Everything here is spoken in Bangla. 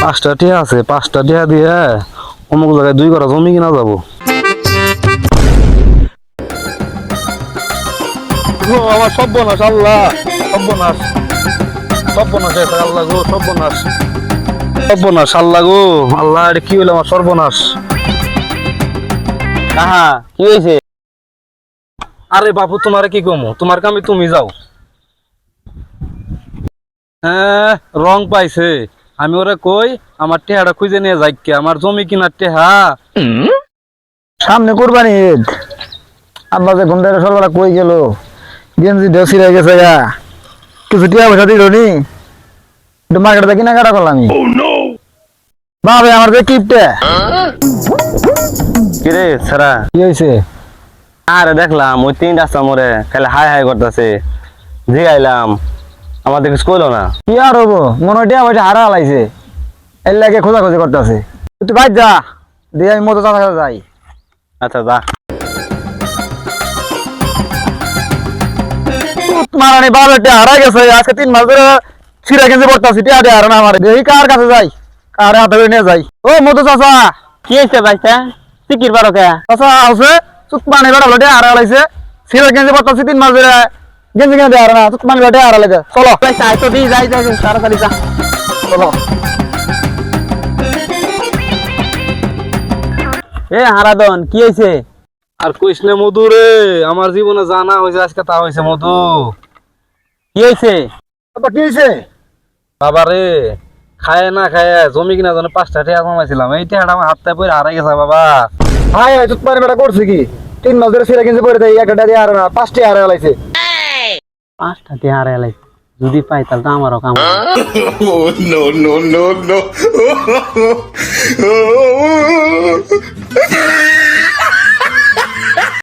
5টা টিয়া আছে, 5টা টিয়া দিয়ে অমুক জায়গায় 2 করা জমি কিনা যাবো। আমার সর্বনাশ, আল্লাহ সর্বনাশ, সর্বনাশ হয়েছে আল্লাহ গো, সর্বনাশ সর্বনাশ আল্লাহ গো, আল্লাহ এটা কি হইলো আমার সর্বনাশ। কাহা কি হয়েছে? আরে বাপু তোমারে কি কমো, তোমার কামে তুমি যাও। হ্যাঁ রং পাইছে, আমি ওরে কই আমার টেহাটা খুঁজে নিয়ে যাই, আমার জমি কিনার টেহা। সামনে কোরবানি ঈদ, আব্বা যে ঘুমটা সরবরা কই গেল, গেঞ্জি ঢেসি রয়ে গেছে গা, কিছু টিয়া পয়সা দিল নি, একটু মার্কেটে কেনাকাটা করলাম আমি। বাবা আমার যে কিপটে কিরে সারা কি হয়েছে? আরে দেখলাম ওই 3 রাস্তা মোড়ে খালি হাই হাই করতেছে, জিগাইলাম আমাদের কিছু কইলো না। কি আর হবো, মনে হয় টিয়া পয়সা হারা লাইছে, এর লাগে খোঁজাখুঁজি করতেছে। তুই বাইর যা, দিয়ে আমি মতো চাচা কাছে যাই। আচ্ছা যা। মারানি বাবা টিয়া হারাই গেছে, আজকে 3 মাস ধরে ছিঁড়া গেঞ্জি পড়তাছি, টিয়া টিয়া হারানো আমার। দেখি কার কাছে যাই, কারে হাতে করে নিয়ে যাই। ও মতো চাচা, কি হয়েছে ভাইটা? সিকির পারো কে? চাচা আছে চুতমানি বেড়া লোটে হারা লাইছে, ছিঁড়া গেঞ্জি পড়তাছি 3 মাস ধরে, গেঞ্জি কিনে দেয় না, চুতমানি বেটে হারা লাগে। চলো চাই তো দিই, যাই যাই তাড়াতাড়ি যা। চলো। এ হারাদন কি হয়েছে? আর কইস না মধু রে, আমার জীবনে জানা হয়েছে আজকে, তা হয়েছে মধু। কি হয়েছে? কি হয়েছে? বাবা রে, খায় না খায় জমি কিনা জন্য 5টা টিয়া জমাইছিলাম, এই টিয়াটা আমার হাতটা পরে হারাই গেছে বাবা। হাই হাই চুতমানি বেটা করছে কি? 3 মাস ধরে ছিঁড়া গেঞ্জি পরে দেয়, একটা দিয়ে হারা না, 5টা হারা লাইছে। 5টা দিয়ে হারাই লাইছে, যদি পাই তাহলে তো আমারও কাম। Oh, no, no, no, no.